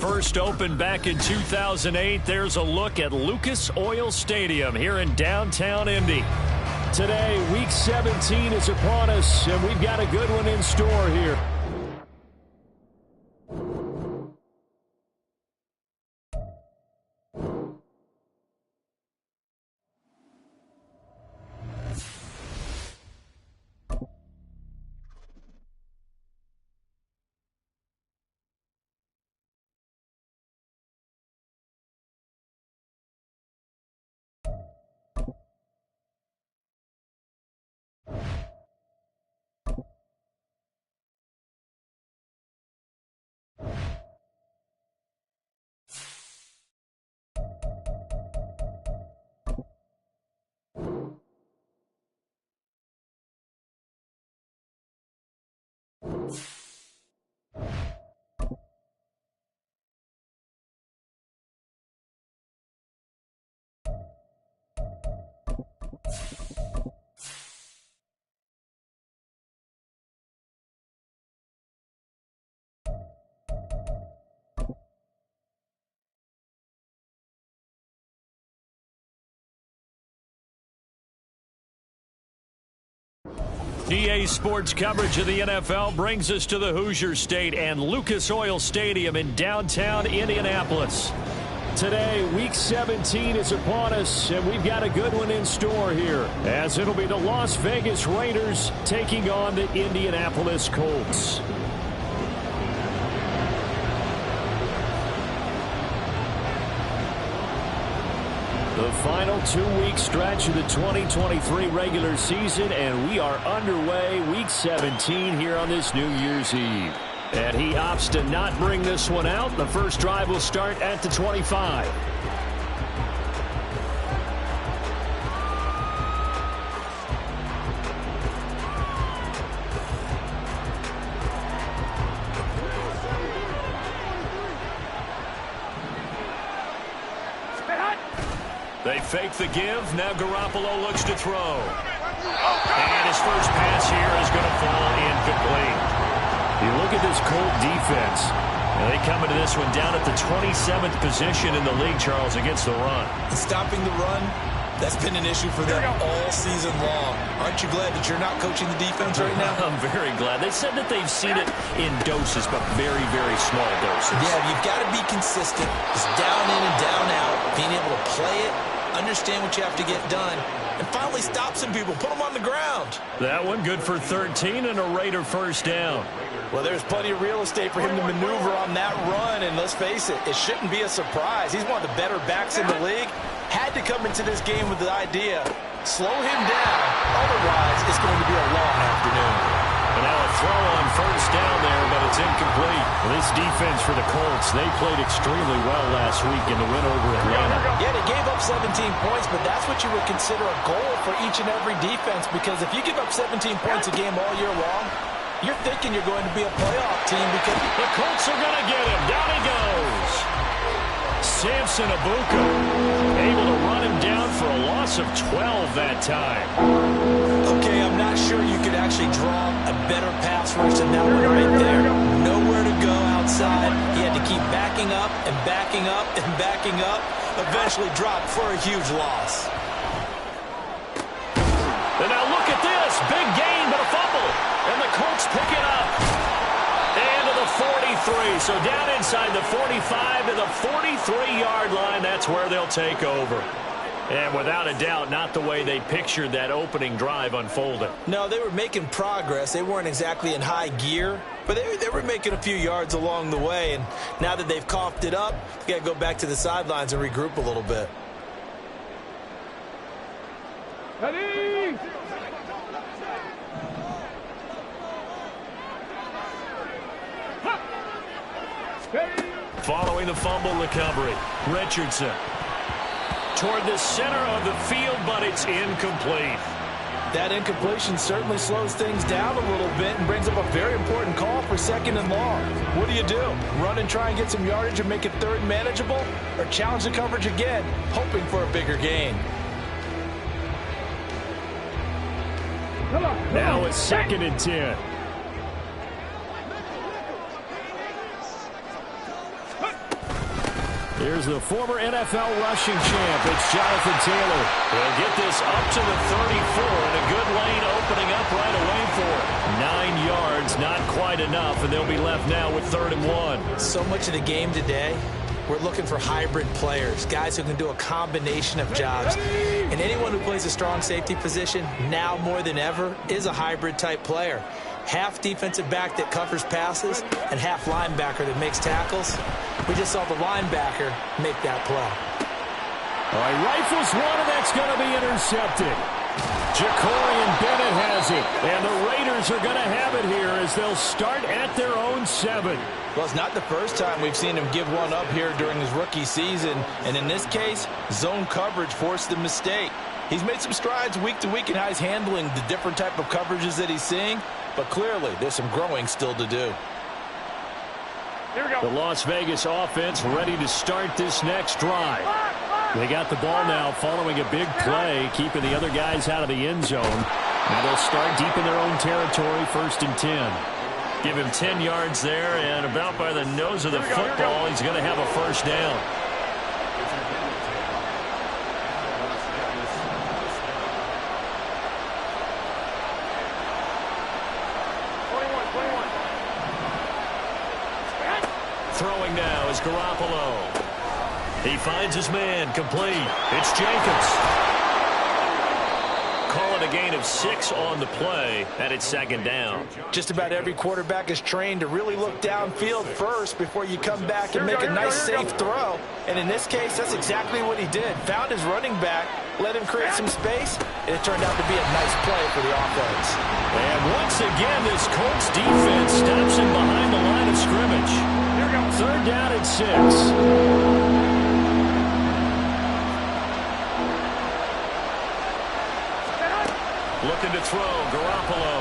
First opened back in 2008, there's a look at Lucas Oil Stadium here in downtown Indy. Today, Week 17 is upon us, and we've got a good one in store here. EA Sports coverage of the NFL brings us to the Hoosier State and Lucas Oil Stadium in downtown Indianapolis. Today, Week 17 is upon us, and we've got a good one in store here, as it'll be the Las Vegas Raiders taking on the Indianapolis Colts. The final 2-week stretch of the 2023 regular season, and we are underway week 17 here on this New Year's Eve. And he opts to not bring this one out. The first drive will start at the 25. They fake the give. Now Garoppolo looks to throw. And his first pass here is going to fall incomplete. You look at this Colt defense. Now they come into this one down at the 27th position in the league, Charles, against the run. Stopping the run, that's been an issue for them all season long. Aren't you glad that you're not coaching the defense right now? I'm very glad. They said that they've seen it in doses, but very, very small doses. Yeah, you've got to be consistent. Just down in and down out, being able to play it, understand what you have to get done, and finally stop some people, put them on the ground. That one good for 13 and a Raider first down. Well, there's plenty of real estate for him to maneuver on that run, and let's face it, it shouldn't be a surprise. He's one of the better backs in the league. Had to come into this game with the idea, slow him down, otherwise it's going to be a long afternoon. And now a throw on first down there, but it's incomplete. This defense for the Colts, they played extremely well last week in the win over Atlanta. Yeah, they gave up 17 points, but that's what you would consider a goal for each and every defense, because if you give up 17 points a game all year long, you're thinking you're going to be a playoff team because the Colts are going to get him. Down he goes. Samson Abuka able to run him down for a loss of 12 that time. Okay, I'm not sure you could actually draw a better pass rush than that one right there. Nowhere to go outside. He had to keep backing up and backing up and backing up. Eventually dropped for a huge loss. And now look at this. Big gain, but a fumble. And the Colts pick it up. And to the 43. So down inside the 45 to the 43-yard line. That's where they'll take over. And without a doubt, not the way they pictured that opening drive unfolding. No, they were making progress. They weren't exactly in high gear, but they were making a few yards along the way. And now that they've coughed it up, you got to go back to the sidelines and regroup a little bit. Ready? Following the fumble recovery, Richardson toward the center of the field, but it's incomplete. that incompletion certainly slows things down a little bit and brings up a very important call for 2nd and long. What do? Run and try and get some yardage and make it 3rd and manageable, or challenge the coverage again, hoping for a bigger gain? Now it's 2nd and 10. Here's the former NFL rushing champ. It's Jonathan Taylor. He'll get this up to the 34, and a good lane opening up right away for it. 9 yards, not quite enough, and they'll be left now with 3rd and 1. So much of the game today, we're looking for hybrid players, guys who can do a combination of jobs. And anyone who plays a strong safety position, now more than ever, is a hybrid type player. Half defensive back that covers passes and half linebacker that makes tackles. We just saw the linebacker make that play. All right, rifles one, and that's going to be intercepted. Jacorian Bennett has it, and the Raiders are going to have it here as they'll start at their own 7. Well, it's not the first time we've seen him give one up here during his rookie season, and in this case, zone coverage forced the mistake. He's made some strides week to week in how he's handling the different type of coverages that he's seeing, but clearly there's some growing still to do. The Las Vegas offense ready to start this next drive. They got the ball now following a big play, keeping the other guys out of the end zone. Now they'll start deep in their own territory, 1st and 10. Give him 10 yards there, and about by the nose of the football, he's going to have a 1st down. Throwing now is Garoppolo. He finds his man, complete. It's Jenkins. Call it a gain of 6 on the play, and it's second down. Just about every quarterback is trained to really look downfield first before you come back and make a nice, safe throw. And in this case, that's exactly what he did. Found his running back, let him create some space, and it turned out to be a nice play for the offense. And once again, this Colts defense stops him behind the line of scrimmage. Third down and 6. Looking to throw, Garoppolo.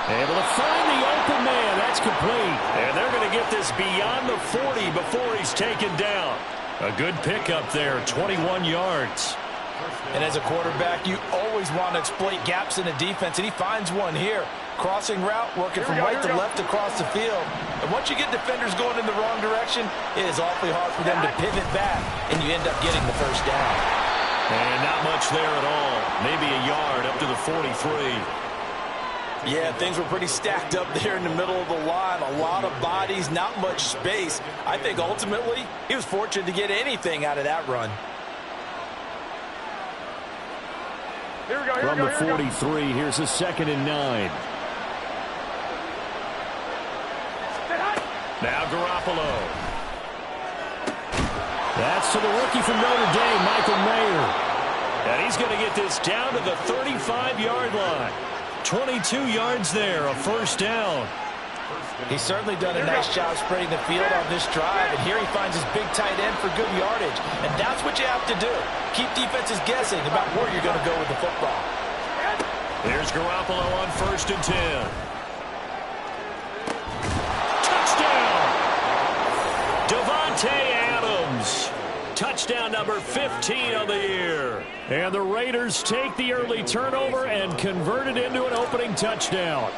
Able to find the open man. That's complete. And they're going to get this beyond the 40 before he's taken down. A good pickup there, 21 yards. And as a quarterback, you always want to exploit gaps in the defense, and he finds one here. Crossing route, working from right to left across the field. And once you get defenders going in the wrong direction, it is awfully hard for them to pivot back, and you end up getting the first down. And not much there at all. Maybe a yard up to the 43. Yeah, things were pretty stacked up there in the middle of the line. A lot of bodies, not much space. I think ultimately he was fortunate to get anything out of that run. From the 43, here's a 2nd and 9. Now Garoppolo. That's to the rookie from Notre Dame, Michael Mayer. And he's going to get this down to the 35-yard line. 22 yards there, a first down. He's certainly done a nice job spreading the field on this drive, and here he finds his big tight end for good yardage. And that's what you have to do. Keep defenses guessing about where you're going to go with the football. Here's Garoppolo on 1st and 10. Touchdown! Davante Adams. Touchdown number 15 of the year. And the Raiders take the early turnover and convert it into an opening touchdown.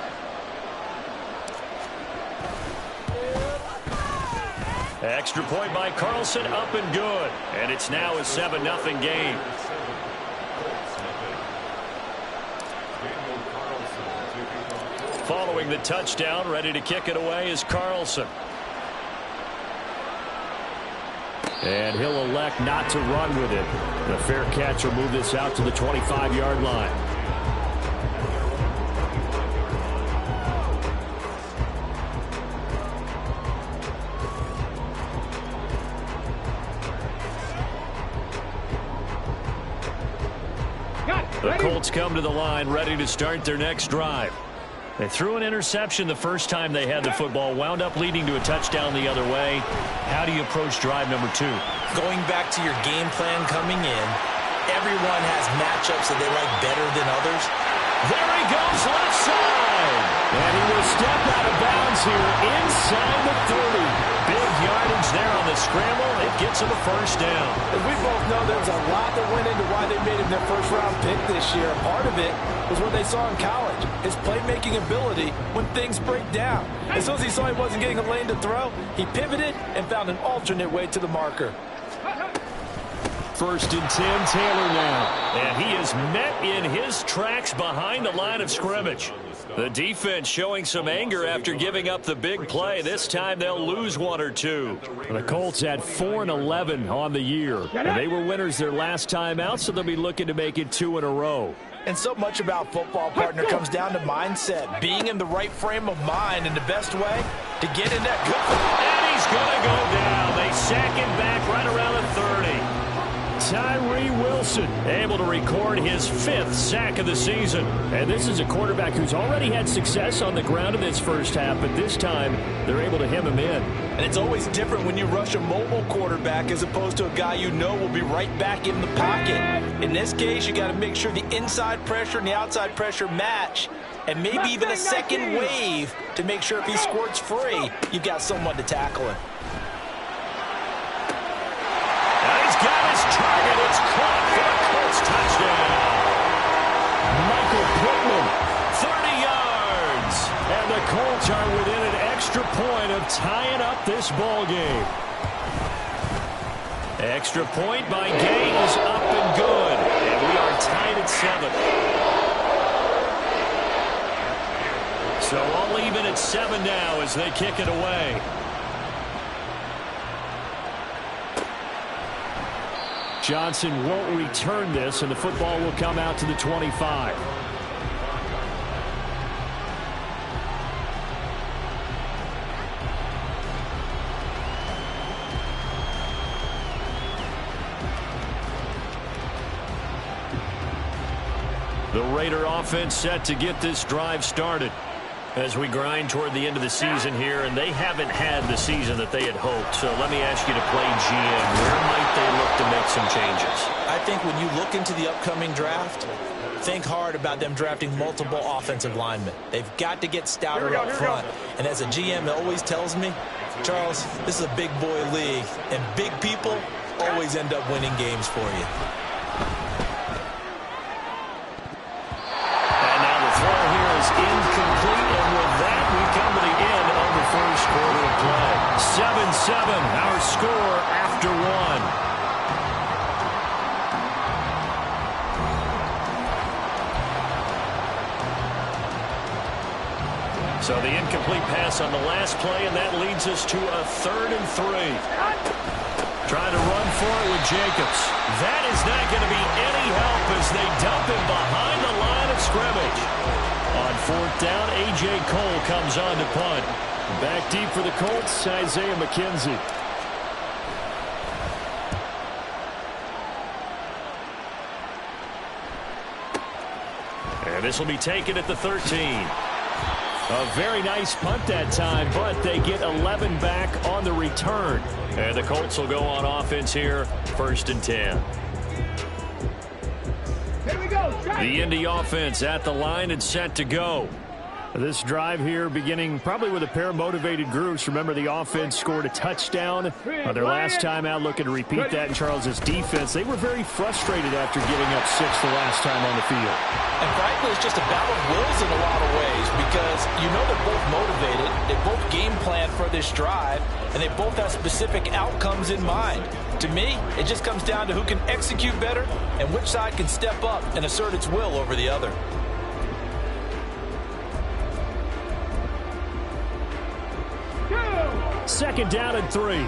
Extra point by Carlson, up and good. And it's now a 7-0 game. Following the touchdown, ready to kick it away is Carlson. And he'll elect not to run with it. The fair catch will move this out to the 25-yard line. The Colts come to the line ready to start their next drive. They threw an interception the first time they had the football, wound up leading to a touchdown the other way. How do you approach drive number 2? Going back to your game plan coming in, everyone has matchups that they like better than others. There he goes, left side. And he will step out of bounds here inside the 30. Big yardage there on the scramble. It gets him a first down. As we both know, there was a lot that went into why they made him their first-round pick this year. Part of it was what they saw in college, his playmaking ability when things break down. As soon as he saw he wasn't getting a lane to throw, he pivoted and found an alternate way to the marker. 1st and 10, Taylor now. And he is met in his tracks behind the line of scrimmage. The defense showing some anger after giving up the big play. This time they'll lose 1 or 2. The Colts had 4-11 on the year. And they were winners their last time out, so they'll be looking to make it 2 in a row. And so much about football, partner, comes down to mindset. Being in the right frame of mind, and the best way to get in that good. And he's going to go down. They sack him back right around the 30. Tyree Wilson able to record his 5th sack of the season. And this is a quarterback who's already had success on the ground in this first half, but this time they're able to hem him in. And it's always different when you rush a mobile quarterback as opposed to a guy you know will be right back in the pocket. In this case, you got to make sure the inside pressure and the outside pressure match, and maybe even a second wave to make sure if he squirts free, you've got someone to tackle him. Got his target. It's caught for a Colts touchdown. Michael Pittman, 30 yards. And the Colts are within an extra point of tying up this ball game. Extra point by Gay is up and good. And we are tied at 7. So all even at 7 now as they kick it away. Johnson won't return this, and the football will come out to the 25. The Raider offense set to get this drive started as we grind toward the end of the season here, and they haven't had the season that they had hoped. So let me ask you to play GM. Where might they look to make some changes? I think when you look into the upcoming draft, think hard about them drafting multiple offensive linemen. They've got to get stouter up front. And as a GM, it always tells me, Charles, this is a big boy league, and big people always end up winning games for you. Incomplete, and with that, we come to the end of the first quarter of play. 7-7, our score after one. So the incomplete pass on the last play, and that leads us to a 3rd and 3. Trying to run for it with Jacobs. That is not going to be any help as they dump him behind the line of scrimmage. On 4th down, A.J. Cole comes on to punt. Back deep for the Colts, Isaiah McKenzie. And this will be taken at the 13. A very nice punt that time, but they get 11 back on the return. And the Colts will go on offense here, 1st and 10. The Indy offense at the line and set to go. This drive here beginning probably with a pair of motivated groups. Remember, the offense scored a touchdown their last time out, looking to repeat that in Charles's defense. They were very frustrated after giving up 6 the last time on the field. And frankly, it's just a battle of wills in a lot of ways because you know they're both motivated. They both game plan for this drive, and they both have specific outcomes in mind. To me, it just comes down to who can execute better and which side can step up and assert its will over the other. Second down and 3.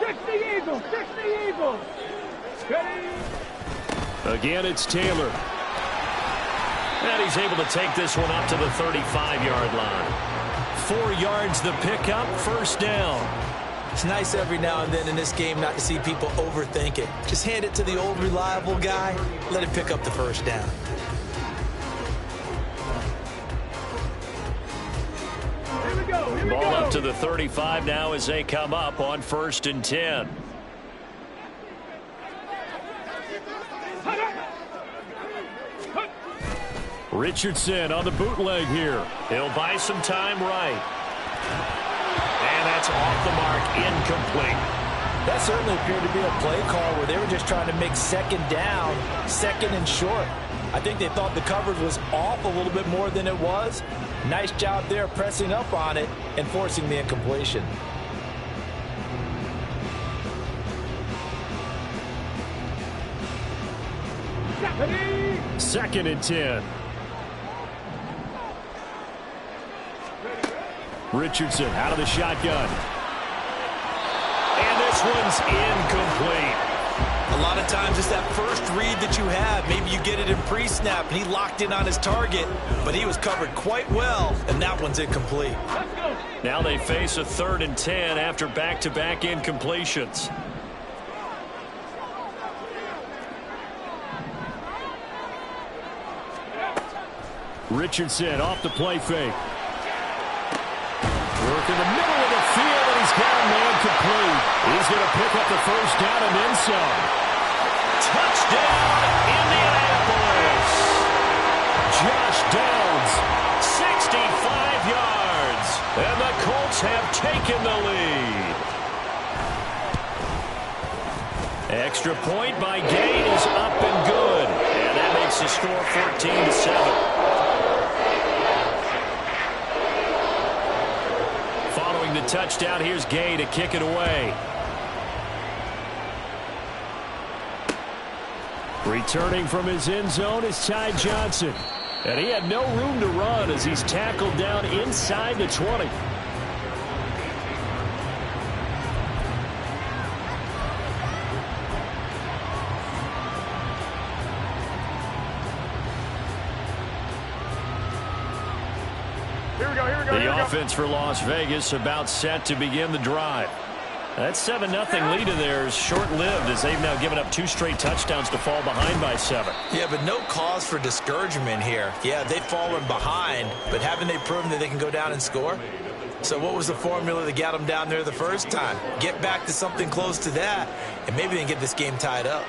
Fix the Eagles! Again, it's Taylor. And he's able to take this one up to the 35-yard line. 4 yards the pickup, 1st down. It's nice every now and then in this game not to see people overthink it. Just hand it to the old reliable guy, let him pick up the 1st down. Ball up to the 35 now as they come up on 1st and 10. Richardson on the bootleg here. He'll buy some time right. And that's off the mark, incomplete. That certainly appeared to be a play call where they were just trying to make 2nd down, 2nd and short. I think they thought the coverage was off a little bit more than it was. Nice job there pressing up on it and forcing the incompletion. Second and 10. Richardson out of the shotgun. And this one's incomplete. A lot of times it's that first read that you have. Maybe you get it in pre-snap, and he locked in on his target, but he was covered quite well, and that one's incomplete. Now they face a 3rd and 10 after back-to-back incompletions. Richardson off the play fake. Work in the middle of the field, and he's got a man complete. He's going to pick up the 1st down and then some. Touchdown, Indianapolis. Josh Downs, 65 yards. And the Colts have taken the lead. Extra point by Gay is up and good. And that makes the score 14-7. Following the touchdown, here's Gay to kick it away. Returning from his end zone is Ty Johnson. And he had no room to run as he's tackled down inside the 20. The offense for Las Vegas about set to begin the drive. That 7-0 lead of theirs short-lived as they've now given up 2 straight touchdowns to fall behind by 7. Yeah, but no cause for discouragement here. Yeah, they've fallen behind, but haven't they proven that they can go down and score? So what was the formula that got them down there the first time? Get back to something close to that, and maybe they can get this game tied up.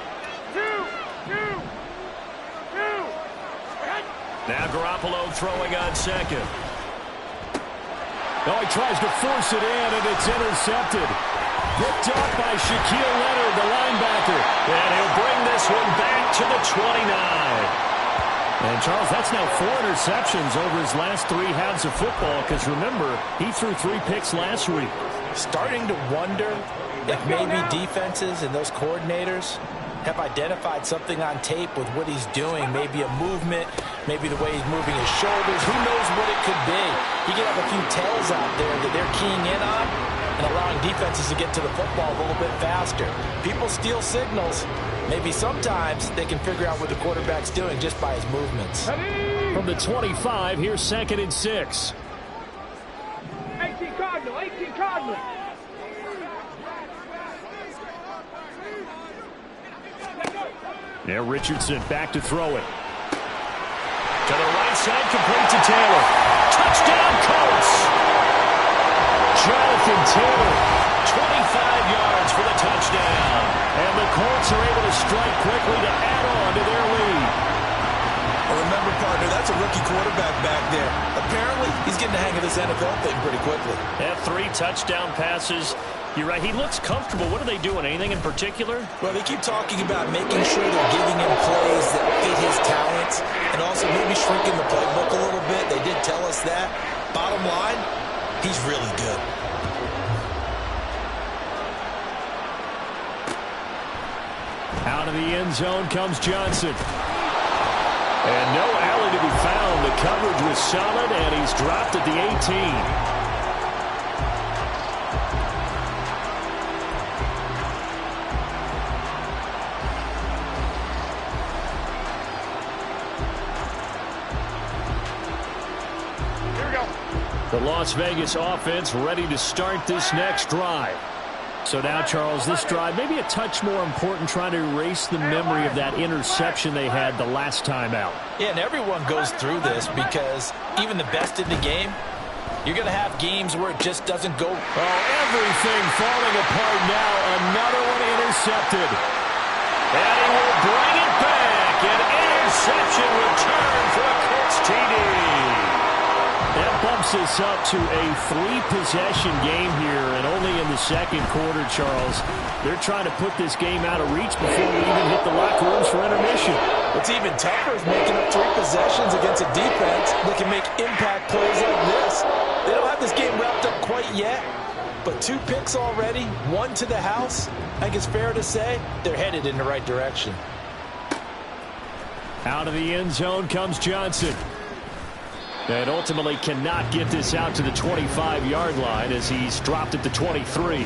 Now Garoppolo throwing on second. Oh, he tries to force it in, and it's intercepted. Picked up by Shaquille Leonard, the linebacker. And he'll bring this one back to the 29. And, Charles, that's now 4 interceptions over his last 3 halves of football because, remember, he threw 3 picks last week. Starting to wonder if maybe defenses and those coordinators have identified something on tape with what he's doing. Maybe a movement, maybe the way he's moving his shoulders. Who knows what it could be? He could have a few tells out there that they're keying in on and allowing defenses to get to the football a little bit faster. People steal signals. Maybe sometimes they can figure out what the quarterback's doing just by his movements. From the 25, here's 2nd and 6. 18 Cardinal, 18 Cardinal. Now Richardson back to throw it. To the right side, complete to Taylor. Touchdown, Colts! Jonathan Taylor, 25 yards for the touchdown. And the Colts are able to strike quickly to add on to their lead. Well, remember, partner, that's a rookie quarterback back there. Apparently, he's getting the hang of this NFL thing pretty quickly. They have 3 touchdown passes. You're right, he looks comfortable. What are they doing? Anything in particular? Well, they keep talking about making sure they're giving him plays that fit his talents and also maybe shrinking the playbook a little bit. They did tell us that. Bottom line, he's really good. Out of the end zone comes Johnson. And no alley to be found. The coverage was solid, and he's dropped at the 18. The Las Vegas offense ready to start this next drive. So now, Charles, this drive maybe a touch more important, trying to erase the memory of that interception they had the last time out. Yeah, and everyone goes through this because even the best in the game, you're going to have games where it just doesn't go. Oh, everything falling apart now. Another one intercepted. And he will bring it back. An interception return for a Colts TD. That bumps us up to a 3-possession game here, and only in the second quarter, Charles. They're trying to put this game out of reach before we even hit the locker rooms for intermission. What's even tougher is making up 3 possessions against a defense that can make impact plays like this. They don't have this game wrapped up quite yet, but 2 picks already, 1 to the house. I think it's fair to say they're headed in the right direction. Out of the end zone comes Johnson. And ultimately cannot get this out to the 25-yard line as he's dropped at the 23.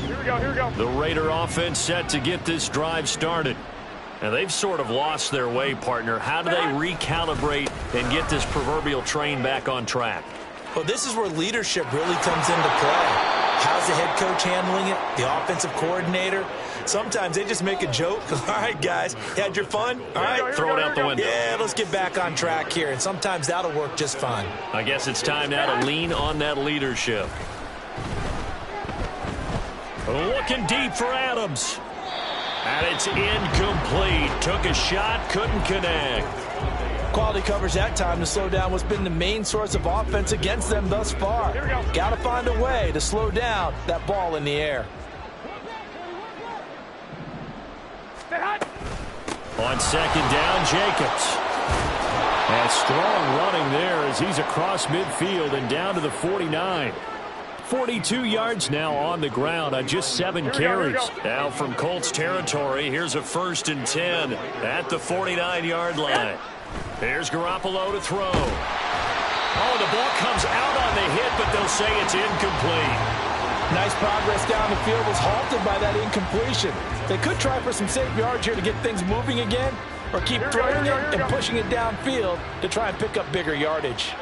Here we go. The Raider offense set to get this drive started. And they've sort of lost their way, partner. How do they recalibrate and get this proverbial train back on track? Well, this is where leadership really comes into play. How's the head coach handling it? The offensive coordinator? Sometimes they just make a joke. All right, guys, you had your fun? All right, throw it out the window. Yeah, let's get back on track here. And sometimes that'll work just fine. I guess it's time now to lean on that leadership. Looking deep for Adams. And it's incomplete. Took a shot, couldn't connect. Quality coverage that time to slow down what's been the main source of offense against them thus far. Got to find a way to slow down that ball in the air. On second down, Jacobs. And strong running there as he's across midfield and down to the 49. 42 yards now on the ground on just 7 carries. Now from Colts territory, here's a 1st and 10 at the 49-yard line. There's Garoppolo to throw. Oh, the ball comes out on the hit, but they'll say it's incomplete. Nice progress down the field was halted by that incompletion. They could try for some safe yards here to get things moving again, or keep throwing it and pushing it downfield to try and pick up bigger yardage.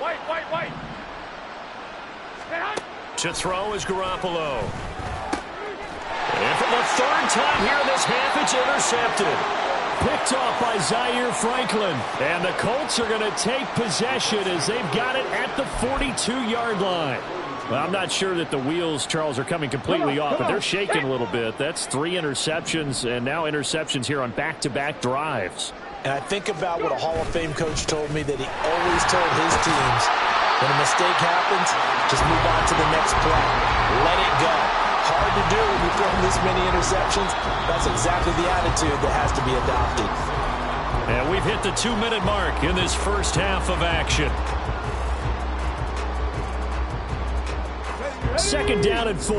Wait. To throw is Garoppolo. And for the third time here in this half, it's intercepted. Picked off by Zaire Franklin. And the Colts are going to take possession as they've got it at the 42-yard line. Well, I'm not sure that the wheels, Charles, are coming completely off, but they're shaking a little bit. That's 3 interceptions, and now interceptions here on back-to-back drives. And I think about what a Hall of Fame coach told me, that he always told his teams, when a mistake happens, just move on to the next play. Let it go. Hard to do when you throw this many interceptions. That's exactly the attitude that has to be adopted. And we've hit the 2-minute mark in this first half of action. Second down and 4.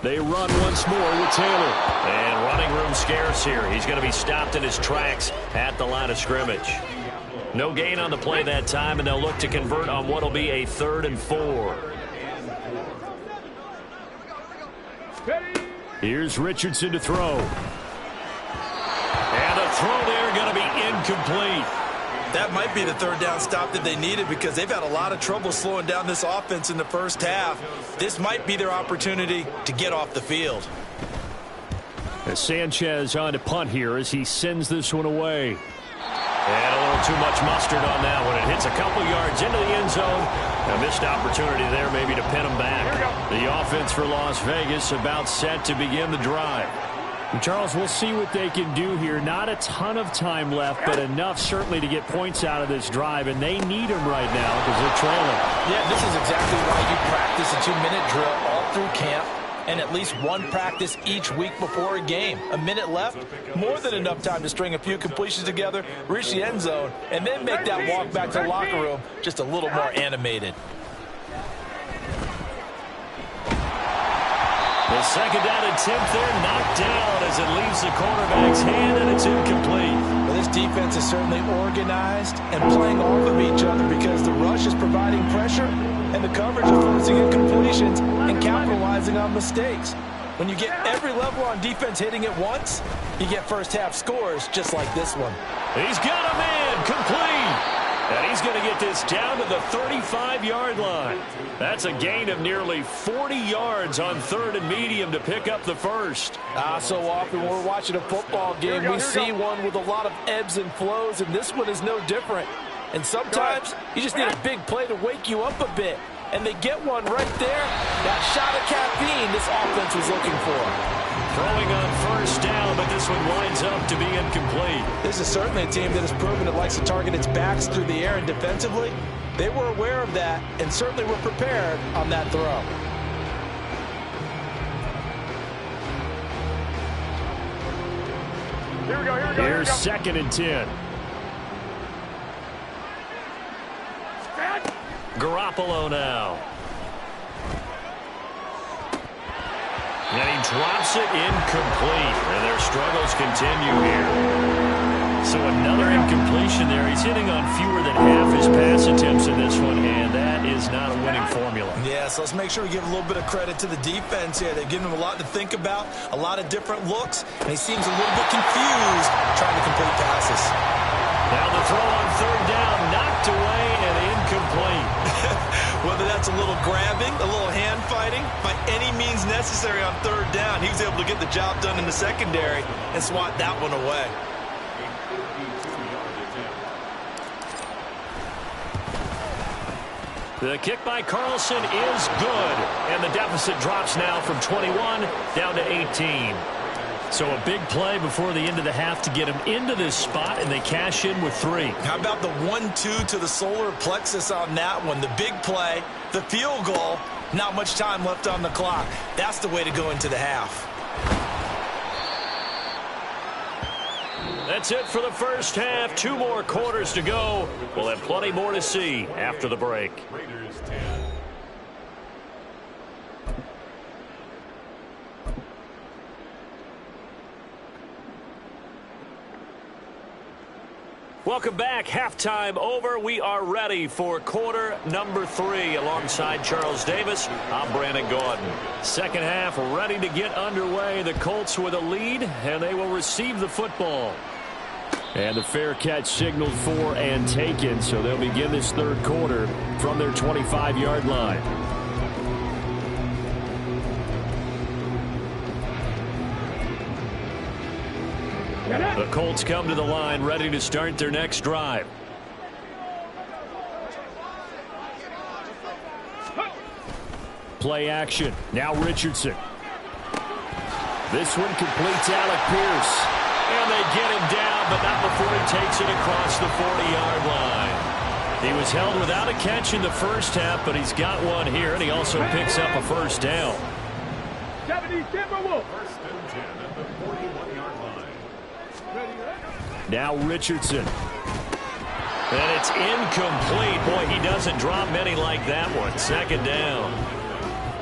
They run once more with Taylor. And running room scarce here. He's going to be stopped in his tracks at the line of scrimmage. No gain on the play that time, and they'll look to convert on what will be a 3rd and 4. Here's Richardson to throw. And the throw there going to be incomplete. That might be the 3rd down stop that they needed, because they've had a lot of trouble slowing down this offense in the first half. This might be their opportunity to get off the field. As Sanchez on to punt here as he sends this one away. And a little too much mustard on that one. It hits a couple yards into the end zone. A missed opportunity there maybe to pin them back. The offense for Las Vegas about set to begin the drive. Charles, we'll see what they can do here. Not a ton of time left, but enough certainly to get points out of this drive, and they need them right now because they're trailing. Yeah, this is exactly why you practice a 2-minute drill all through camp, and at least one practice each week before a game. A minute left, more than enough time to string a few completions together, reach the end zone, and then make that walk back to the locker room just a little more animated. The second down attempt there knocked down as it leaves the quarterback's hand, and it's incomplete. Well, this defense is certainly organized and playing off of each other, because the rush is providing pressure and the coverage is forcing incompletions and capitalizing on mistakes. When you get every level on defense hitting at once, you get first half scores just like this one. He's got a man complete. And he's going to get this down to the 35-yard line. That's a gain of nearly 40 yards on 3rd and medium to pick up the first. So often when we're watching a football game, we see one with a lot of ebbs and flows, and this one is no different. And sometimes you just need a big play to wake you up a bit. And they get one right there. That shot of caffeine this offense was looking for. Throwing on first down, but this one winds up to be incomplete. This is certainly a team that has proven it likes to target its backs through the air, and defensively, they were aware of that and certainly were prepared on that throw. Here we go. Here's 2nd and 10. Garoppolo now. And he drops it incomplete. And their struggles continue here. So another incompletion there. He's hitting on fewer than half his pass attempts in this one, and that is not a winning formula. Yeah, so let's make sure we give a little bit of credit to the defense here. They've given him a lot to think about, a lot of different looks, and he seems a little bit confused trying to complete passes. Now the throw on 3rd down, knocked away and incomplete. Whether that's a little grabbing, a little hand fighting, by any means necessary on 3rd down, he was able to get the job done in the secondary and swat that one away. The kick by Carlson is good, and the deficit drops now from 21 down to 18. So a big play before the end of the half to get him into this spot, and they cash in with 3. How about the 1-2 to the solar plexus on that one? The big play, the field goal, not much time left on the clock. That's the way to go into the half. That's it for the first half. 2 more quarters to go. We'll have plenty more to see after the break. Welcome back. Halftime over. We are ready for quarter number 3. Alongside Charles Davis, I'm Brandon Gaudin. Second half ready to get underway. The Colts with a lead, and they will receive the football. And the fair catch signaled for and taken, so they'll begin this third quarter from their 25-yard line. The Colts come to the line ready to start their next drive. Play action. Now Richardson. This one completes Alec Pierce. And they get him down, but not before he takes it across the 40-yard line. He was held without a catch in the first half, but he's got one here, and he also picks up a first down. 70 Timberwolves. Now Richardson. And it's incomplete. Boy, he doesn't drop many like that one. Second down.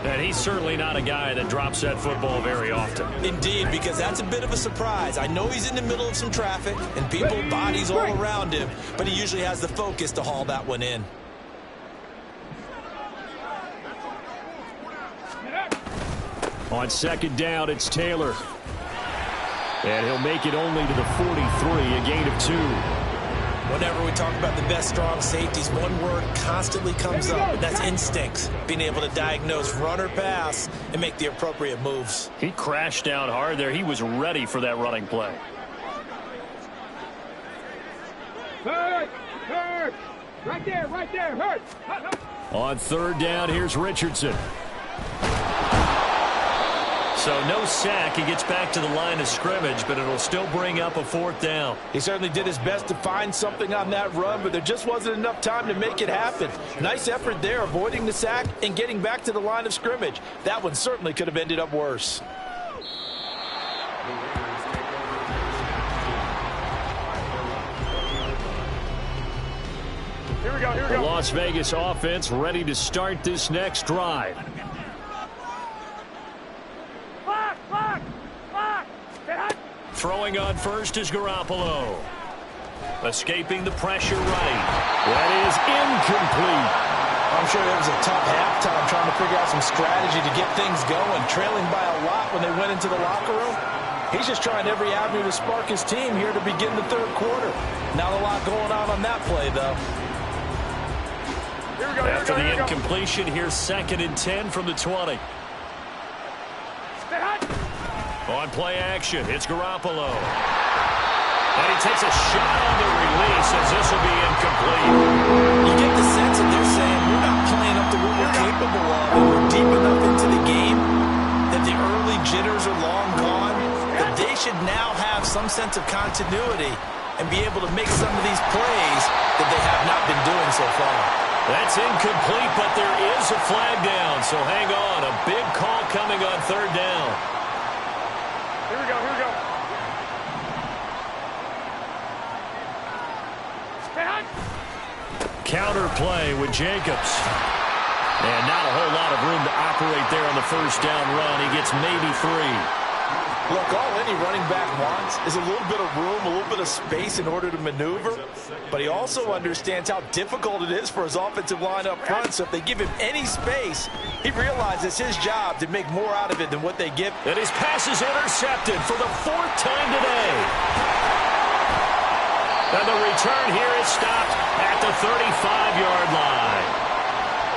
And he's certainly not a guy that drops that football very often. Indeed, because that's a bit of a surprise. I know he's in the middle of some traffic and people, bodies all around him, but he usually has the focus to haul that one in. On second down, it's Taylor. And he'll make it only to the 43, a gain of 2. Whenever we talk about the best strong safeties, one word constantly comes up, and that's instincts. Being able to diagnose run or pass and make the appropriate moves. He crashed down hard there. He was ready for that running play. Hurt. Right there, hurt. On third down, here's Richardson. So no sack. He gets back to the line of scrimmage, but it'll still bring up a fourth down. He certainly did his best to find something on that run, but there just wasn't enough time to make it happen. Nice effort there, avoiding the sack and getting back to the line of scrimmage. That one certainly could have ended up worse. Here we go. The Las Vegas offense ready to start this next drive. Throwing on first is Garoppolo. Escaping the pressure right. That is incomplete. I'm sure it was a tough halftime trying to figure out some strategy to get things going, trailing by a lot when they went into the locker room. He's just trying every avenue to spark his team here to begin the third quarter. Not a lot going on that play, though. After the incompletion, here's 2nd and 10 from the 20. On play action, it's Garoppolo. And he takes a shot on the release as this will be incomplete. You get the sense that they're saying we're not playing up to what we're capable of, and we're deep enough into the game that the early jitters are long gone, that they should now have some sense of continuity and be able to make some of these plays that they have not been doing so far. That's incomplete, but there is a flag down, so hang on. A big call coming on third down. Here we go. Counter play with Jacobs. And not a whole lot of room to operate there on the first down run. He gets maybe 3. Look, all any running back wants is a little bit of room, a little bit of space in order to maneuver. But he also understands how difficult it is for his offensive line up front. So if they give him any space, he realizes his job to make more out of it than what they give. And his pass is intercepted for the 4th time today. And the return here is stopped at the 35-yard line.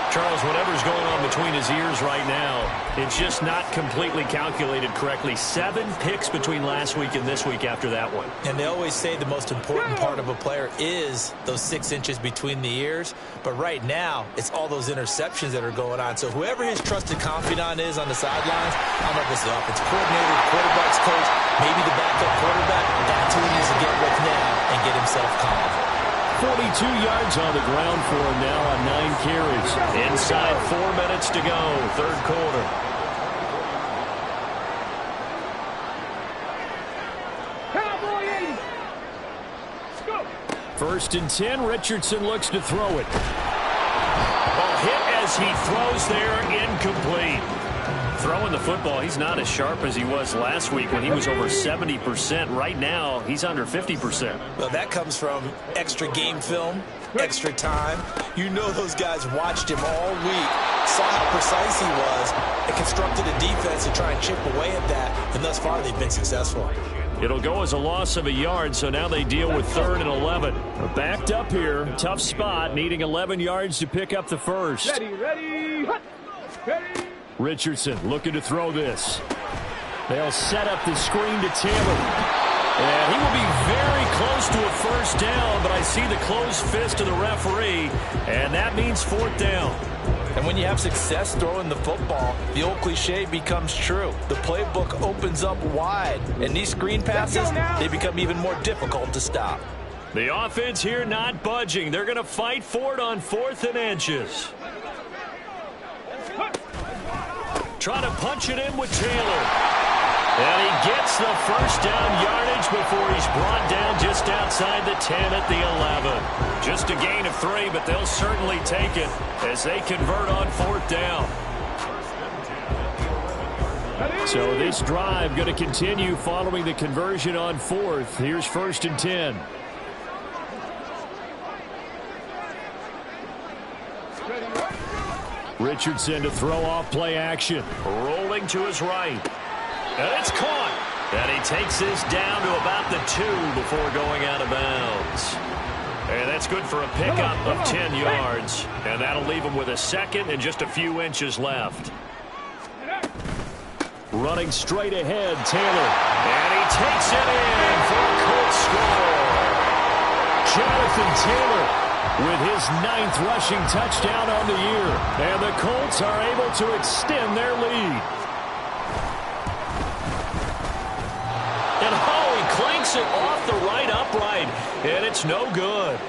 Charles, whatever's going on between his ears right now, it's just not completely calculated correctly. 7 picks between last week and this week after that one. And they always say the most important part of a player is those 6 inches between the ears. But right now, it's all those interceptions that are going on. So whoever his trusted confidant is on the sidelines, I don't know if it's the offensive coordinator, the quarterback's coach, maybe the backup quarterback, that's who he needs to get with now and get himself calm. 42 yards on the ground for him now on 9 carries. Inside 4 minutes to go, third quarter. Cowboy 80. Go. 1st and 10, Richardson looks to throw it. Well, hit as he throws there, incomplete. throwing the football, he's not as sharp as he was last week when he was over 70%. Right now, he's under 50%. Well, that comes from extra game film, extra time. You know those guys watched him all week, saw how precise he was, and constructed a defense to try and chip away at that, and thus far they've been successful. It'll go as a loss of a yard, so now they deal with 3rd and 11. Backed up here, tough spot, needing 11 yards to pick up the first. Ready. Richardson looking to throw this. They'll set up the screen to Taylor. And he will be very close to a first down, but I see the closed fist of the referee, and that means 4th down. And when you have success throwing the football, the old cliche becomes true. The playbook opens up wide, and these screen passes, they become even more difficult to stop. The offense here not budging. They're going to fight for it on 4th and inches. Try to punch it in with Taylor. And he gets the first down yardage before he's brought down just outside the 10 at the 11. Just a gain of 3, but they'll certainly take it as they convert on 4th down. So this drive going to continue following the conversion on 4th. Here's 1st and 10. Richardson to throw off play action. Rolling to his right. And it's caught. And he takes this down to about the 2 before going out of bounds. And that's good for a pickup of 10 yards. And that'll leave him with a 2nd and just a few inches left. Running straight ahead, Taylor. And he takes it in for a Colts score. Jonathan Taylor with his 9th rushing touchdown on the year. And the Colts are able to extend their lead. And he clanks it off the right upright. And it's no good.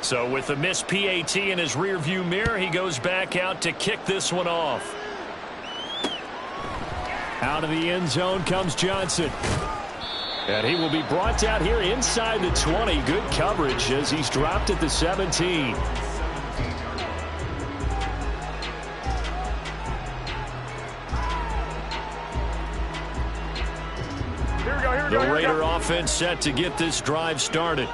So with the missed PAT in his rearview mirror, he goes back out to kick this one off. Out of the end zone comes Johnson. And he will be brought down here inside the 20. Good coverage as he's dropped at the 17. The Raider offense set to get this drive started.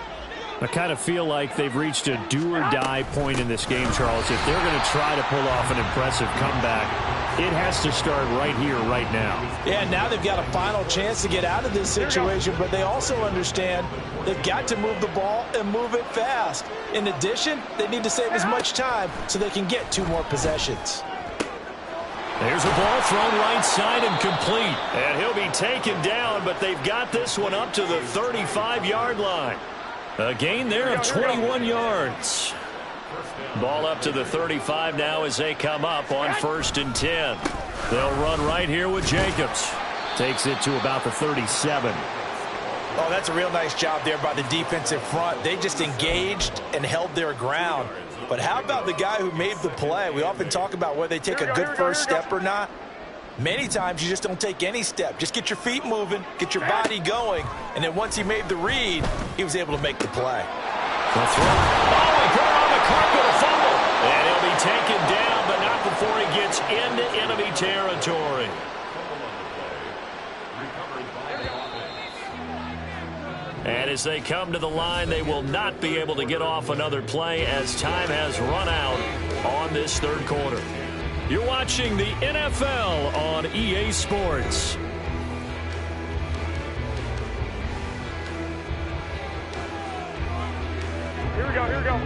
I kind of feel like they've reached a do-or-die point in this game, Charles. If they're going to try to pull off an impressive comeback, it has to start right here, right now. Yeah, now they've got a final chance to get out of this situation, but they also understand they've got to move the ball and move it fast. In addition, they need to save as much time so they can get 2 more possessions. There's a ball thrown right side and complete. And he'll be taken down, but they've got this one up to the 35-yard line. A gain there of 21 yards. Ball up to the 35 now as they come up on 1st and 10. They'll run right here with Jacobs. Takes it to about the 37. Oh, that's a real nice job there by the defensive front. They just engaged and held their ground. But how about the guy who made the play? We often talk about whether they take a good first step or not. Many times you just don't take any step. Just get your feet moving, get your body going, and then once he made the read, he was able to make the play. The throw. Oh, he put it on the carpet, a fumble. And he'll be taken down, but not before he gets into enemy territory. And as they come to the line, they will not be able to get off another play as time has run out on this 3rd quarter. You're watching the NFL on EA Sports. Here we go.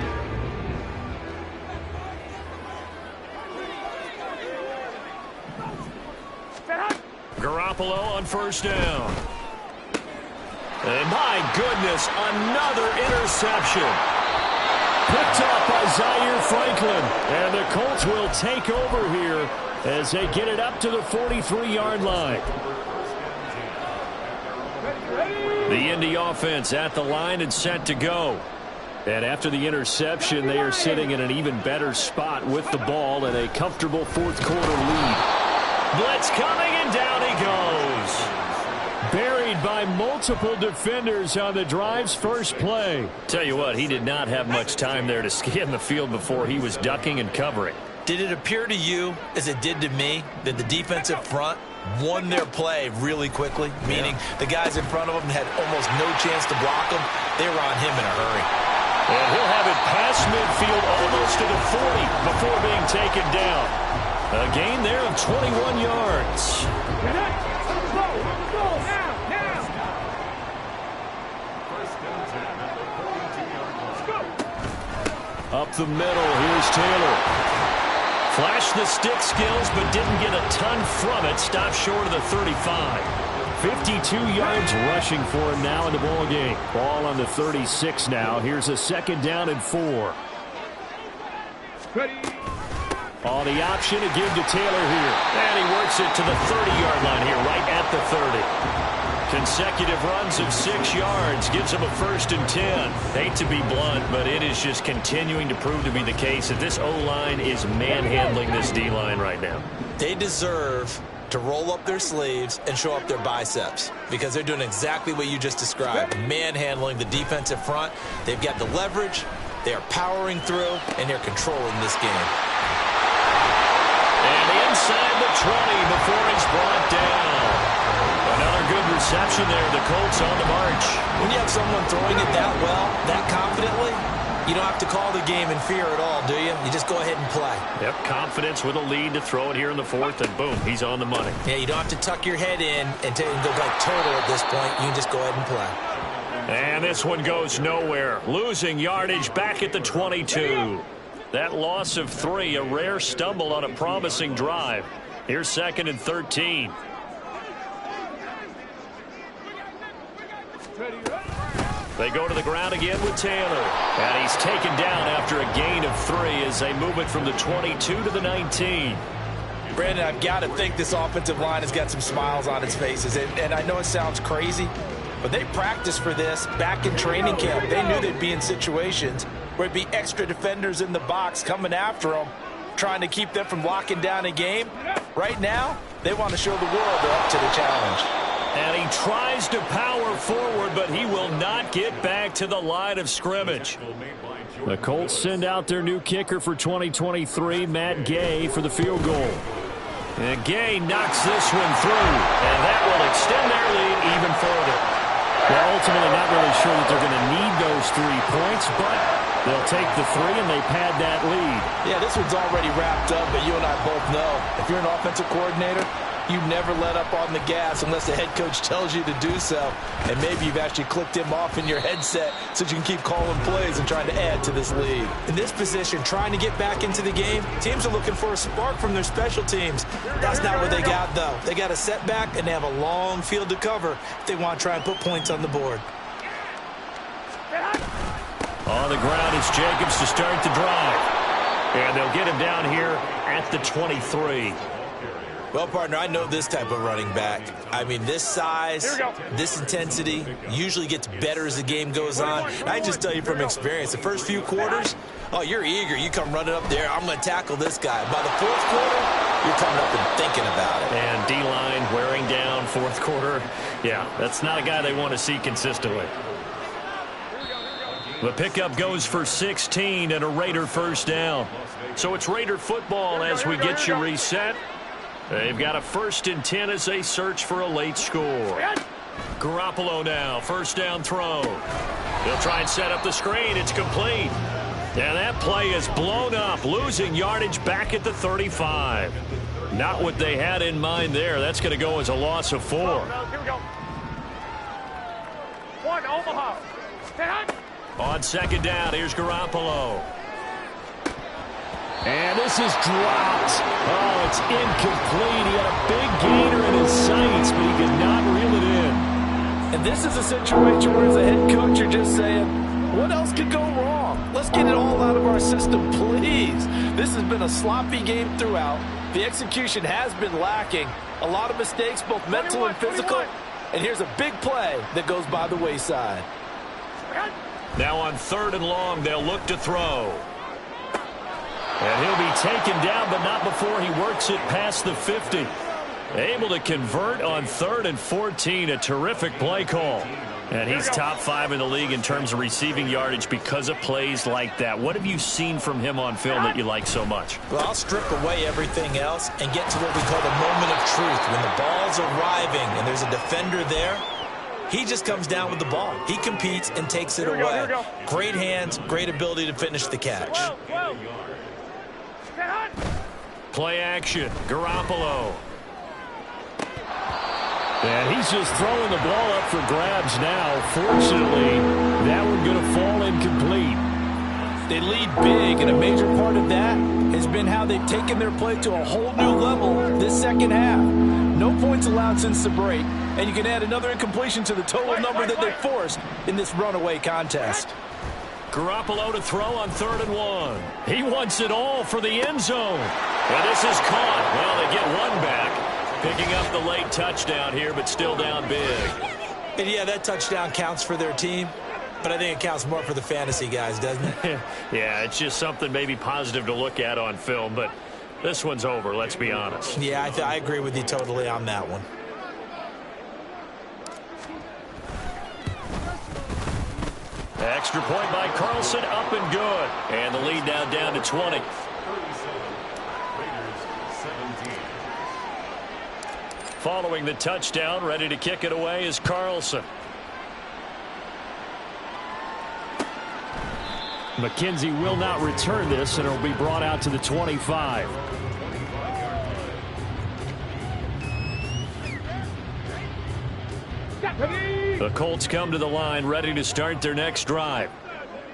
Garoppolo on 1st down. And my goodness, another interception. Picked off by Zaire Franklin. And the Colts will take over here as they get it up to the 43-yard line. The Indy offense at the line and set to go. And after the interception, they are sitting in an even better spot with the ball and a comfortable fourth quarter lead. Blitz coming, and down he goes. Buried by multiple defenders on the drive's first play. Tell you what, he did not have much time there to scan the field before he was ducking and covering. Did it appear to you, as it did to me, that the defensive front won their play really quickly? Meaning the guys in front of them had almost no chance to block him. They were on him in a hurry. And he'll have it past midfield almost to the 40 before being taken down. A gain there of 21 yards. Up the middle, here's Taylor. Flashed the stick skills, but didn't get a ton from it. Stopped short of the 35. 52 yards rushing for him now in the ball game. Ball on the 36 now. Here's a 2nd down and 4. On the option, a give to Taylor here. And he works it to the 30-yard line here, right at the 30. Consecutive runs of 6 yards gives him a 1st and 10. Hate to be blunt, but it is just continuing to prove to be the case that this O-line is manhandling this D-line right now. They deserve to roll up their sleeves and show up their biceps because they're doing exactly what you just described, manhandling the defensive front. They've got the leverage, they are powering through, and they're controlling this game. And inside the 20 before he's brought down. Another good reception there. The Colts on the march. When you have someone throwing it that well, that confidently, you don't have to call the game in fear at all, do you? You just go ahead and play. Yep, confidence with a lead to throw it here in the 4th, and boom, he's on the money. Yeah, you don't have to tuck your head in and go like total at this point. You can just go ahead and play. And this one goes nowhere. Losing yardage back at the 22. That loss of 3, a rare stumble on a promising drive. Here's 2nd and 13. They go to the ground again with Taylor. And he's taken down after a gain of 3 as they move it from the 22 to the 19. Brandon, I've got to think this offensive line has got some smiles on its faces. And I know it sounds crazy, but they practiced for this back in training camp. They knew they'd be in situations where it'd be extra defenders in the box coming after them, trying to keep them from locking down a game. Right now, they want to show the world they're up to the challenge. And he tries to power forward, but he will not get back to the line of scrimmage. The Colts send out their new kicker for 2023, Matt Gay, for the field goal. And Gay knocks this one through, and that will extend their lead even further. Well, ultimately not really sure that they're going to need those 3 points, but they'll take the 3 and they pad that lead. Yeah, this one's already wrapped up, but you and I both know if you're an offensive coordinator, you never let up on the gas unless the head coach tells you to do so. And maybe you've actually clicked him off in your headset so you can keep calling plays and trying to add to this lead. In this position, trying to get back into the game, teams are looking for a spark from their special teams. That's not what they got, though. They got a setback, and they have a long field to cover if they want to try and put points on the board. On the ground is Jacobs to start the drive. And they'll get him down here at the 23. Well, partner, I know this type of running back. I mean, this size, this intensity usually gets better as the game goes on. I just tell you from experience, the first few quarters, oh, you're eager. You come running up there, I'm going to tackle this guy. By the 4th quarter, you're coming up and thinking about it. And D-line wearing down 4th quarter. Yeah, that's not a guy they want to see consistently. The pickup goes for 16 and a Raider 1st down. So it's Raider football as we get you reset. They've got a 1st and 10 as they search for a late score. Garoppolo now, 1st down throw. They'll try and set up the screen. It's complete. And that play is blown up, losing yardage back at the 35. Not what they had in mind there. That's going to go as a loss of 4. Here we go. 1, Omaha. On 2nd down, here's Garoppolo. And this is dropped. Oh, it's incomplete. He had a big gainer in his sights, but he could not reel it in. And this is a situation where as a head coach, you're just saying, what else could go wrong? Let's get it all out of our system, please. This has been a sloppy game throughout. The execution has been lacking. A lot of mistakes, both mental and physical. And here's a big play that goes by the wayside. Now on 3rd and long, they'll look to throw. And he'll be taken down, but not before he works it past the 50. Able to convert on 3rd and 14, a terrific play call. And he's top 5 in the league in terms of receiving yardage because of plays like that. What have you seen from him on film that you like so much? Well, I'll strip away everything else and get to what we call the moment of truth. When the ball's arriving and there's a defender there, he just comes down with the ball. He competes and takes it away. Great hands, great ability to finish the catch. Play action, Garoppolo. And he's just throwing the ball up for grabs now. Fortunately, that one going to fall incomplete. They lead big, and a major part of that has been how they've taken their play to a whole new level this second half. No points allowed since the break, and you can add another incompletion to the total number that they forced in this runaway contest. Garoppolo to throw on 3rd and 1. He wants it all for the end zone. And this is caught. Well, they get one back. Picking up the late touchdown here, but still down big. And yeah, that touchdown counts for their team, but I think it counts more for the fantasy guys, doesn't it? Yeah, it's just something maybe positive to look at on film, but this one's over, let's be honest. Yeah, I agree with you totally on that one. Extra point by Carlson, up and good. And the lead now down to 20. Following the touchdown, ready to kick it away is Carlson. McKenzie will not return this, and it will be brought out to the 25. The Colts come to the line, ready to start their next drive.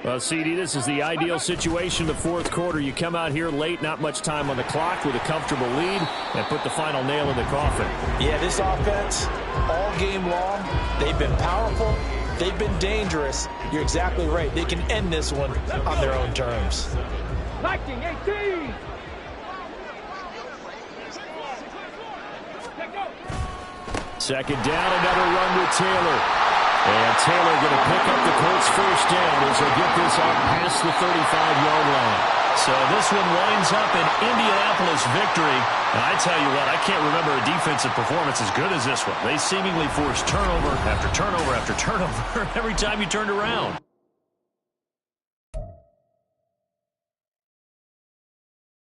Well, CD, this is the ideal situation in the 4th quarter. You come out here late, not much time on the clock, with a comfortable lead, and put the final nail in the coffin. Yeah, this offense, all game long, they've been powerful, they've been dangerous. You're exactly right. They can end this one on their own terms. Viking 18. Second down, another run with Taylor. And Taylor going to pick up the Colts' first down as they get this out past the 35-yard line. So this one winds up an Indianapolis victory. And I tell you what, I can't remember a defensive performance as good as this one. They seemingly forced turnover after turnover after turnover every time you turned around.